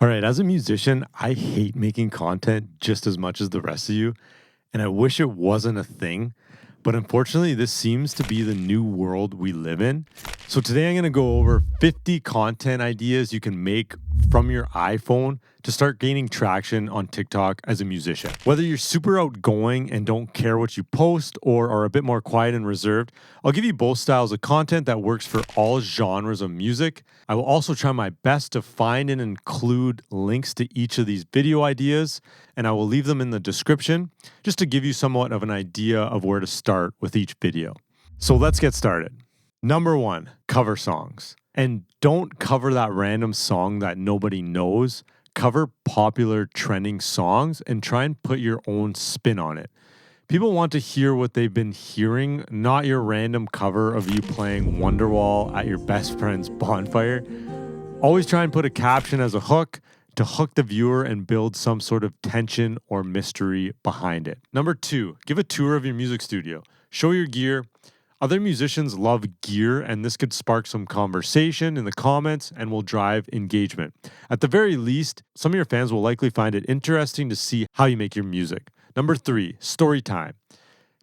All right, as a musician, I hate making content just as much as the rest of you, and I wish it wasn't a thing. But unfortunately, this seems to be the new world we live in. So today I'm going to go over 50 content ideas you can make from your iPhone to start gaining traction on TikTok as a musician. Whether you're super outgoing and don't care what you post or are a bit more quiet and reserved, I'll give you both styles of content that works for all genres of music. I will also try my best to find and include links to each of these video ideas, and I will leave them in the description just to give you somewhat of an idea of where to start with each video. So let's get started. Number 1, cover songs. And don't cover that random song that nobody knows. Cover popular trending songs and try and put your own spin on it. People want to hear what they've been hearing, not your random cover of you playing Wonderwall at your best friend's bonfire. Always try and put a caption as a hook to hook the viewer and build some sort of tension or mystery behind it. Number 2, give a tour of your music studio. Show your gear. Other musicians love gear, and this could spark some conversation in the comments and will drive engagement. At the very least, some of your fans will likely find it interesting to see how you make your music. Number 3, story time.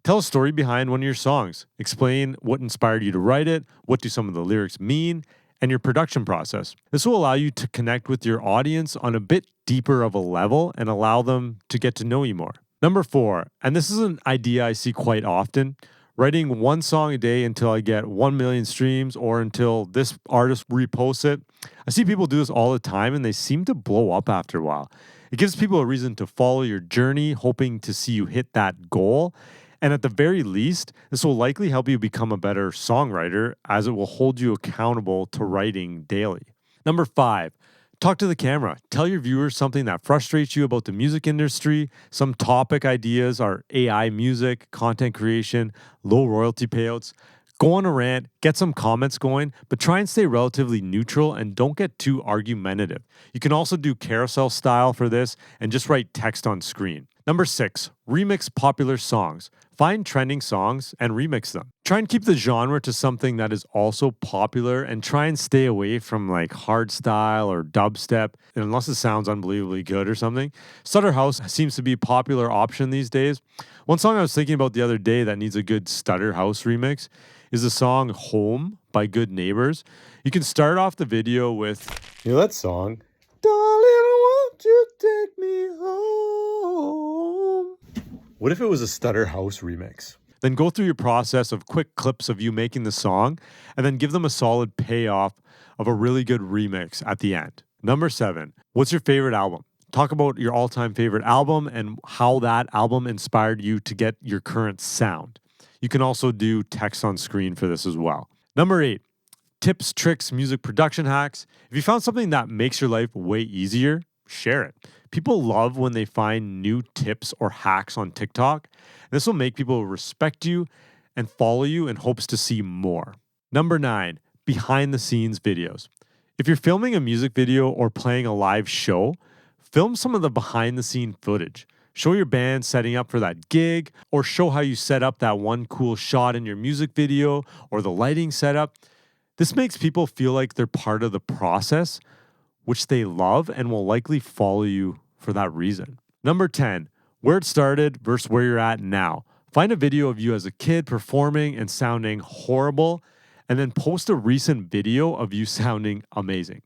Tell a story behind one of your songs. Explain what inspired you to write it, what do some of the lyrics mean, and your production process. This will allow you to connect with your audience on a bit deeper of a level and allow them to get to know you more. Number 4, and this is an idea I see quite often, writing one song a day until I get 1 million streams or until this artist reposts it. I see people do this all the time and they seem to blow up after a while. It gives people a reason to follow your journey, hoping to see you hit that goal. And at the very least, this will likely help you become a better songwriter as it will hold you accountable to writing daily. Number 5, talk to the camera. Tell your viewers something that frustrates you about the music industry. Some topic ideas are AI music, content creation, low royalty payouts. Go on a rant, get some comments going, but try and stay relatively neutral and don't get too argumentative. You can also do carousel style for this and just write text on screen. Number 6, remix popular songs. Find trending songs and remix them. Try and keep the genre to something that is also popular and try and stay away from like hardstyle or dubstep, unless it sounds unbelievably good or something. Stutter House seems to be a popular option these days. One song I was thinking about the other day that needs a good Stutter House remix is the song Home by Good Neighbors. You can start off the video with, you know that song? Darling, won't you take me home? What if it was a Stutter House remix? Then go through your process of quick clips of you making the song and then give them a solid payoff of a really good remix at the end. Number 7, what's your favorite album? Talk about your all-time favorite album and how that album inspired you to get your current sound. You can also do text on screen for this as well. Number 8, tips, tricks, music production hacks. If you found something that makes your life way easier, share it. People love when they find new tips or hacks on TikTok. This will make people respect you and follow you in hopes to see more. Number 9, behind the scenes videos. If you're filming a music video or playing a live show, film some of the behind the scene footage. Show your band setting up for that gig or show how you set up that one cool shot in your music video or the lighting setup. This makes people feel like they're part of the process, which they love and will likely follow you for that reason. Number 10, where it started versus where you're at now. Find a video of you as a kid performing and sounding horrible, and then post a recent video of you sounding amazing.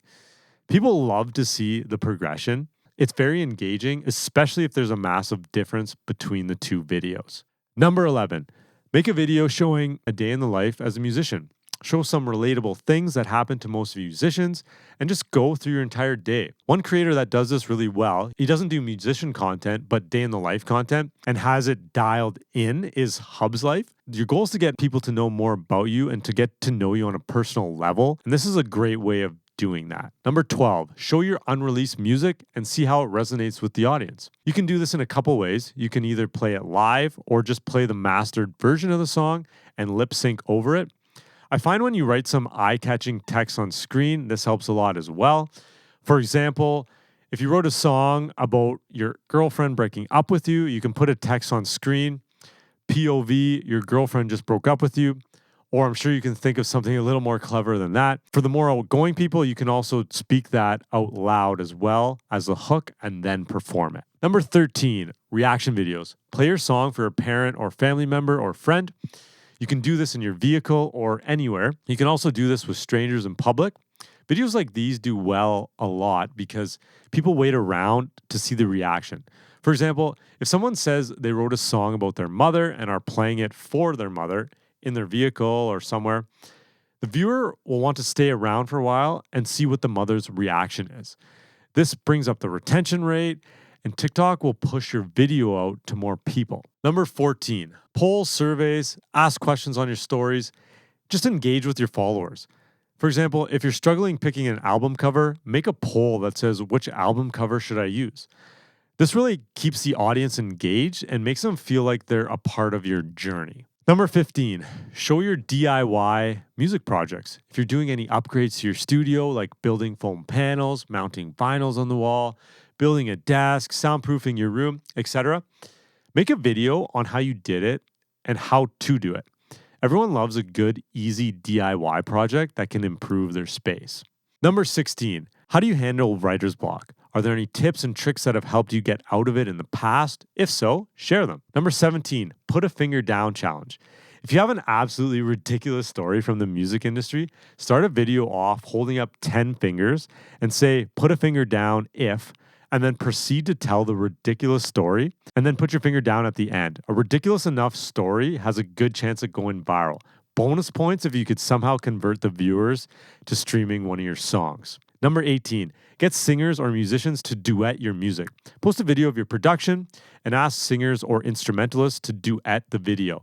People love to see the progression. It's very engaging, especially if there's a massive difference between the two videos. Number 11, make a video showing a day in the life as a musician. Show some relatable things that happen to most musicians and just go through your entire day. One creator that does this really well, he doesn't do musician content, but day in the life content and has it dialed in is Hub's Life. Your goal is to get people to know more about you and to get to know you on a personal level. And this is a great way of doing that. Number 12, show your unreleased music and see how it resonates with the audience. You can do this in a couple ways. You can either play it live or just play the mastered version of the song and lip sync over it. I find when you write some eye-catching text on screen, this helps a lot as well. For example, if you wrote a song about your girlfriend breaking up with you, you can put a text on screen, POV, your girlfriend just broke up with you. Or I'm sure you can think of something a little more clever than that. For the more outgoing people, you can also speak that out loud as well as the hook and then perform it. Number 13, reaction videos. Play your song for a parent or family member or friend. You can do this in your vehicle or anywhere. You can also do this with strangers in public. Videos like these do well a lot because people wait around to see the reaction. For example, if someone says they wrote a song about their mother and are playing it for their mother in their vehicle or somewhere, the viewer will want to stay around for a while and see what the mother's reaction is. This brings up the retention rate, and TikTok will push your video out to more people. Number 14, polls, surveys, ask questions on your stories, just engage with your followers. For example, if you're struggling picking an album cover, make a poll that says, which album cover should I use? This really keeps the audience engaged and makes them feel like they're a part of your journey. Number 15, show your DIY music projects. If you're doing any upgrades to your studio, like building foam panels, mounting vinyls on the wall, building a desk, soundproofing your room, etc., make a video on how you did it and how to do it. Everyone loves a good, easy DIY project that can improve their space. Number 16, how do you handle writer's block? Are there any tips and tricks that have helped you get out of it in the past? If so, share them. Number 17, put a finger down challenge. If you have an absolutely ridiculous story from the music industry, start a video off holding up 10 fingers and say, put a finger down if, and then proceed to tell the ridiculous story, and then put your finger down at the end. A ridiculous enough story has a good chance of going viral. Bonus points if you could somehow convert the viewers to streaming one of your songs. Number 18, get singers or musicians to duet your music. Post a video of your production and ask singers or instrumentalists to duet the video.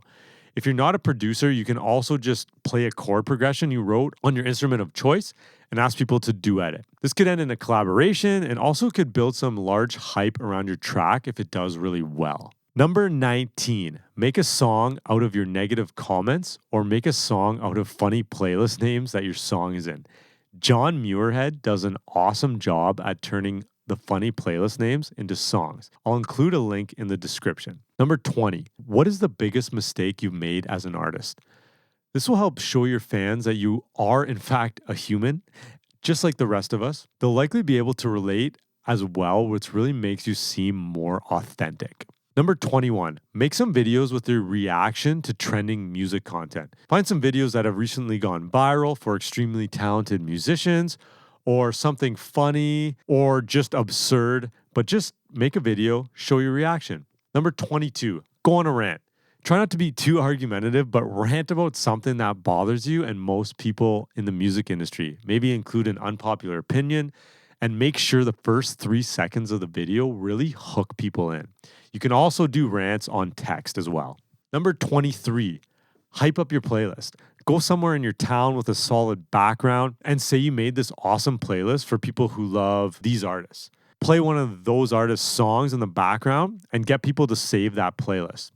If you're not a producer, you can also just play a chord progression you wrote on your instrument of choice and ask people to duet it. This could end in a collaboration and also could build some large hype around your track if it does really well. Number 19, make a song out of your negative comments or make a song out of funny playlist names that your song is in. John Muirhead does an awesome job at turning the funny playlist names into songs. I'll include a link in the description. Number 20, what is the biggest mistake you've made as an artist? This will help show your fans that you are, in fact, a human, just like the rest of us. They'll likely be able to relate as well, which really makes you seem more authentic. Number 21, make some videos with your reaction to trending music content. Find some videos that have recently gone viral for extremely talented musicians or something funny or just absurd, but just make a video, show your reaction. Number 22, go on a rant. Try not to be too argumentative, but rant about something that bothers you and most people in the music industry. Maybe include an unpopular opinion and make sure the first 3 seconds of the video really hook people in. You can also do rants on text as well. Number 23, hype up your playlist. Go somewhere in your town with a solid background and say you made this awesome playlist for people who love these artists. Play one of those artists' songs in the background and get people to save that playlist.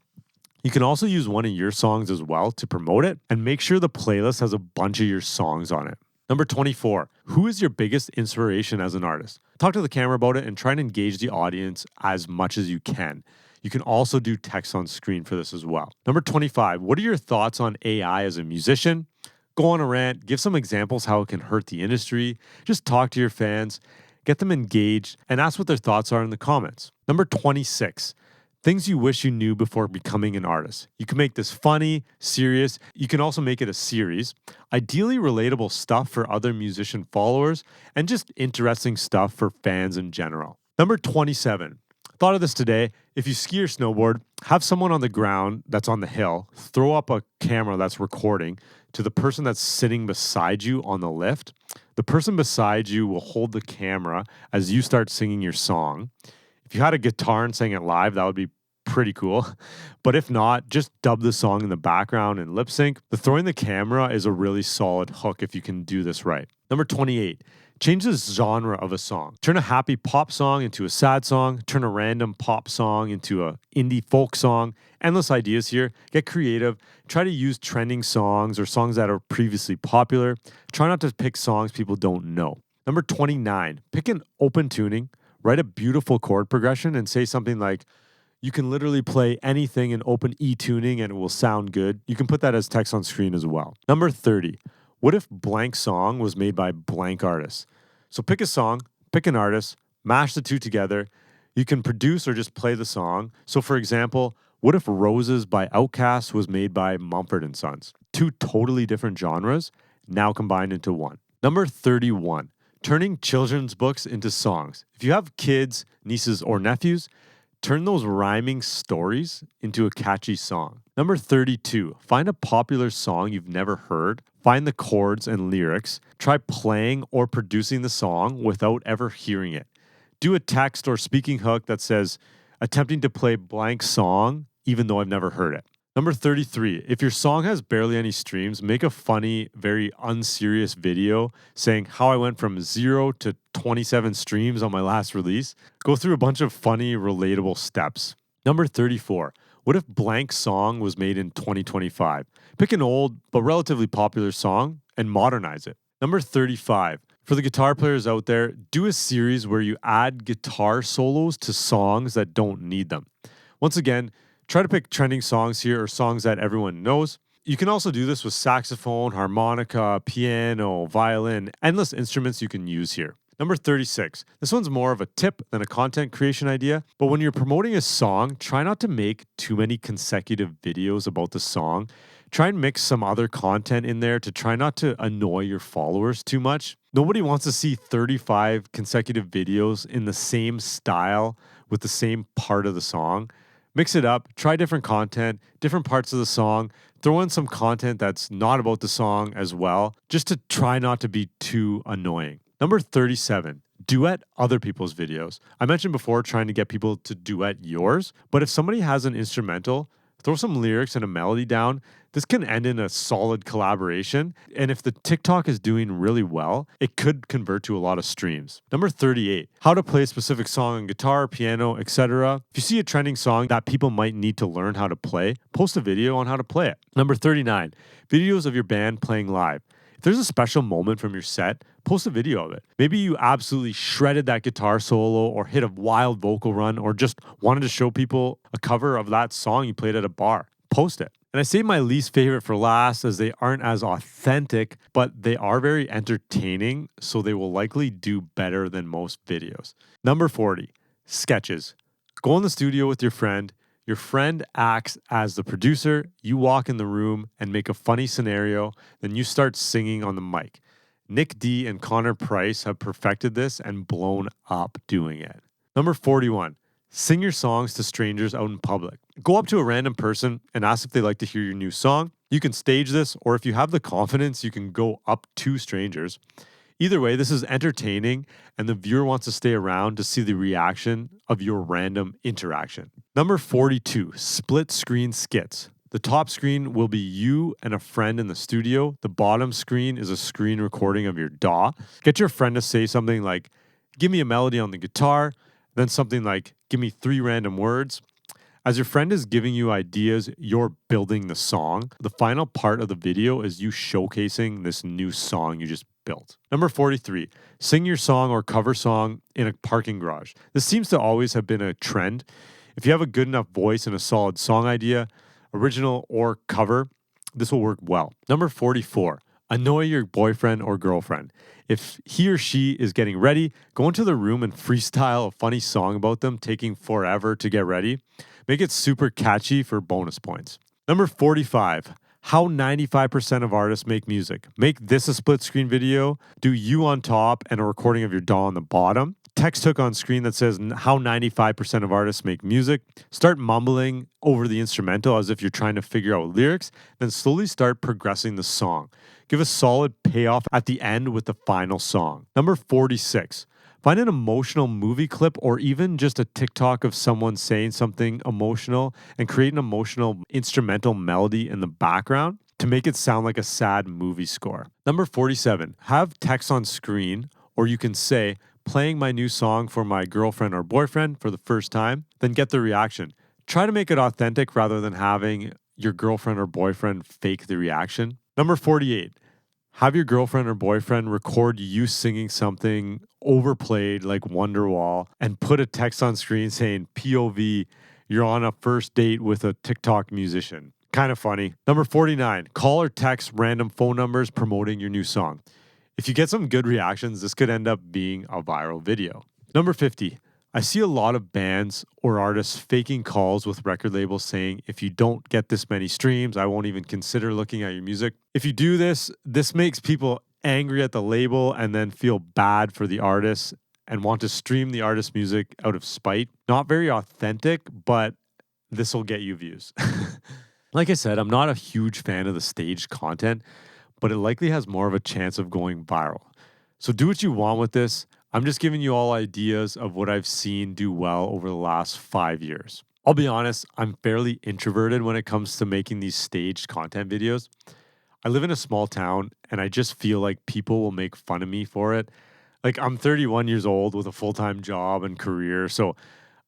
You can also use one of your songs as well to promote it and make sure the playlist has a bunch of your songs on it. Number 24, who is your biggest inspiration as an artist? Talk to the camera about it and try and engage the audience as much as you can. You can also do text on screen for this as well. Number 25, what are your thoughts on AI as a musician? Go on a rant, give some examples how it can hurt the industry. Just talk to your fans, get them engaged, and ask what their thoughts are in the comments. Number 26, things you wish you knew before becoming an artist. You can make this funny, serious. You can also make it a series. Ideally relatable stuff for other musician followers and just interesting stuff for fans in general. Number 27. Thought of this today. If you ski or snowboard, have someone on the ground that's on the hill, throw up a camera that's recording to the person that's sitting beside you on the lift. The person beside you will hold the camera as you start singing your song. If you had a guitar and sang it live, that would be pretty cool. But if not, just dub the song in the background and lip sync. The throwing the camera is a really solid hook if you can do this right. Number 28, change the genre of a song. Turn a happy pop song into a sad song. Turn a random pop song into a indie folk song. Endless ideas here. Get creative. Try to use trending songs or songs that are previously popular. Try not to pick songs people don't know. Number 29, pick an open tuning. Write a beautiful chord progression and say something like, You can literally play anything in open e-tuning and it will sound good. You can put that as text on screen as well. Number 30. What if blank song was made by blank artist? So pick a song, pick an artist, mash the two together. You can produce or just play the song. So for example, what if Roses by Outkast was made by Mumford & Sons? Two totally different genres now combined into one. Number 31. Turning children's books into songs. If you have kids, nieces, or nephews, turn those rhyming stories into a catchy song. Number 32, find a popular song you've never heard, find the chords and lyrics, try playing or producing the song without ever hearing it. Do a text or speaking hook that says, attempting to play blank song, even though I've never heard it. Number 33, if your song has barely any streams, make a funny, very unserious video saying how I went from 0 to 27 streams on my last release. Go through a bunch of funny, relatable steps. Number 34, what if blank song was made in 2025? Pick an old but relatively popular song and modernize it. Number 35, for the guitar players out there, do a series where you add guitar solos to songs that don't need them. Once again, try to pick trending songs here or songs that everyone knows. You can also do this with saxophone, harmonica, piano, violin, endless instruments you can use here. Number 36. This one's more of a tip than a content creation idea, but when you're promoting a song, try not to make too many consecutive videos about the song. Try and mix some other content in there to try not to annoy your followers too much. Nobody wants to see 35 consecutive videos in the same style with the same part of the song. Mix it up, try different content, different parts of the song, throw in some content that's not about the song as well, just to try not to be too annoying. Number 37, duet other people's videos. I mentioned before trying to get people to duet yours, but if somebody has an instrumental, throw some lyrics and a melody down. This can end in a solid collaboration. And if the TikTok is doing really well, it could convert to a lot of streams. Number 38, how to play a specific song on guitar, piano, etc. If you see a trending song that people might need to learn how to play, post a video on how to play it. Number 39, videos of your band playing live. If there's a special moment from your set, post a video of it. Maybe you absolutely shredded that guitar solo or hit a wild vocal run or just wanted to show people a cover of that song you played at a bar. Post it. And I say my least favorite for last as they aren't as authentic, but they are very entertaining, so they will likely do better than most videos. Number 40, sketches. Go in the studio with your friend. Your friend acts as the producer. You walk in the room and make a funny scenario. Then you start singing on the mic. Nick D and Connor Price have perfected this and blown up doing it. Number 41, sing your songs to strangers out in public. Go up to a random person and ask if they like to hear your new song. You can stage this, or if you have the confidence, you can go up to strangers. Either way, this is entertaining, and the viewer wants to stay around to see the reaction of your random interaction. Number 42, split screen skits. The top screen will be you and a friend in the studio. The bottom screen is a screen recording of your DAW. Get your friend to say something like, give me a melody on the guitar, then something like, give me 3 random words. As your friend is giving you ideas, you're building the song. The final part of the video is you showcasing this new song you just built. Number 43, sing your song or cover song in a parking garage. This seems to always have been a trend. If you have a good enough voice and a solid song idea, original or cover, this will work well. Number 44, annoy your boyfriend or girlfriend. If he or she is getting ready, go into the room and freestyle a funny song about them taking forever to get ready. Make it super catchy for bonus points. Number 45, how 95% of artists make music. Make this a split screen video. Do you on top and a recording of your DAW on the bottom. Text hook on screen that says how 95% of artists make music. Start mumbling over the instrumental as if you're trying to figure out lyrics, then slowly start progressing the song. Give a solid payoff at the end with the final song. Number 46. Find an emotional movie clip or even just a TikTok of someone saying something emotional and create an emotional instrumental melody in the background to make it sound like a sad movie score. Number 47. Have text on screen, or you can say, playing my new song for my girlfriend or boyfriend for the first time, then get the reaction. Try to make it authentic rather than having your girlfriend or boyfriend fake the reaction. Number 48. Have your girlfriend or boyfriend record you singing something overplayed like Wonderwall and put a text on screen saying POV, you're on a first date with a TikTok musician. Kind of funny. Number 49, call or text random phone numbers promoting your new song. If you get some good reactions, this could end up being a viral video. Number 50, I see a lot of bands or artists faking calls with record labels saying, if you don't get this many streams, I won't even consider looking at your music. If you do this, this makes people angry at the label and then feel bad for the artist and want to stream the artist's music out of spite. Not very authentic, but this will get you views. Like I said, I'm not a huge fan of the staged content, but it likely has more of a chance of going viral. So do what you want with this. I'm just giving you all ideas of what I've seen do well over the last 5 years. I'll be honest, I'm fairly introverted when it comes to making these staged content videos. I live in a small town and I just feel like people will make fun of me for it. Like, I'm 31 years old with a full-time job and career, so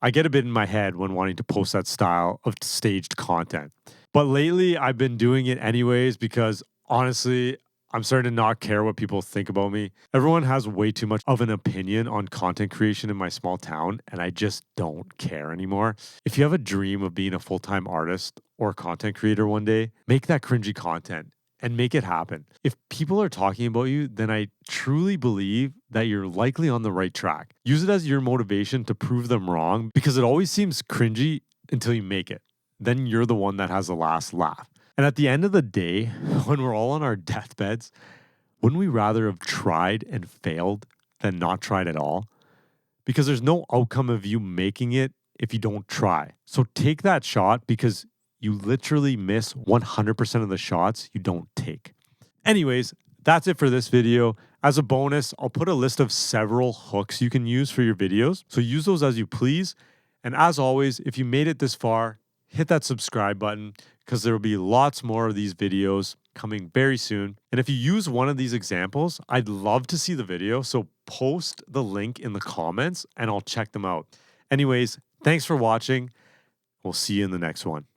I get a bit in my head when wanting to post that style of staged content. But lately, I've been doing it anyways because honestly, I'm starting to not care what people think about me. Everyone has way too much of an opinion on content creation in my small town, and I just don't care anymore. If you have a dream of being a full-time artist or content creator one day, make that cringy content and make it happen. If people are talking about you, then I truly believe that you're likely on the right track. Use it as your motivation to prove them wrong because it always seems cringy until you make it. Then you're the one that has the last laugh. And at the end of the day, when we're all on our deathbeds, wouldn't we rather have tried and failed than not tried at all? Because there's no outcome of you making it if you don't try. So take that shot because you literally miss 100% of the shots you don't take. Anyways, that's it for this video. As a bonus, I'll put a list of several hooks you can use for your videos. So use those as you please. And as always, if you made it this far, hit that subscribe button because there will be lots more of these videos coming very soon. And if you use one of these examples, I'd love to see the video. So post the link in the comments and I'll check them out. Anyways, thanks for watching. We'll see you in the next one.